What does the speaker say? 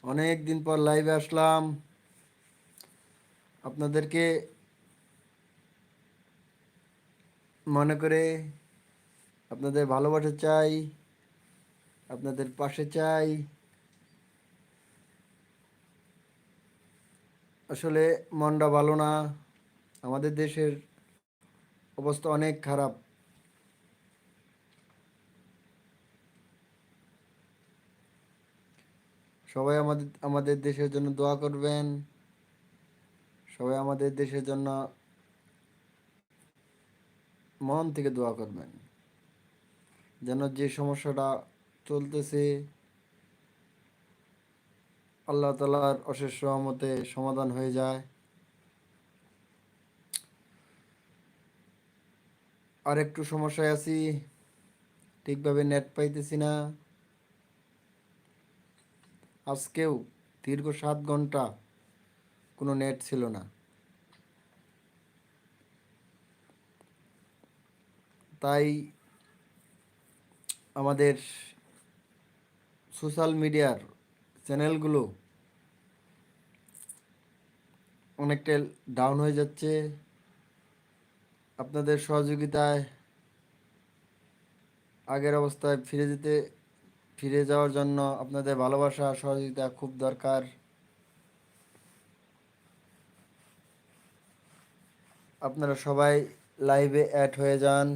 অনেক দিন পর লাইভে আসলাম। আপনাদেরকে মনে করে আপনাদের ভালোবাসা চাই, আপনাদের পাশে চাই। আসলে মনটা ভালো না। আমাদের দেশের অবস্থা অনেক খারাপ। সবাই আমাদের আমাদের দেশের জন্য দোয়া করবেন। সবাই আমাদের দেশের জন্য মন থেকে দোয়া করবেন, যেন যে সমস্যাটা চলতেছে আল্লাহ তাআলার অশেষ রহমতে সমাধান হয়ে যায়। আর একটু সমস্যায় আছি, ঠিকভাবে নেট পাইতেছি না। আজকেও দীর্ঘ 7 ঘন্টা কোনো নেট ছিল না। তাই আমাদের সোশ্যাল মিডিয়ার চ্যানেলগুলো অনেকটা ডাউন হয়ে যাচ্ছে। আপনাদের সহযোগিতায় আগের অবস্থায় ফিরে যাওয়ার জন্য আপনাদের ভালোবাসা সহযোগিতা খুব দরকার। আপনারা সবাই লাইভে অ্যাড হয়ে যান।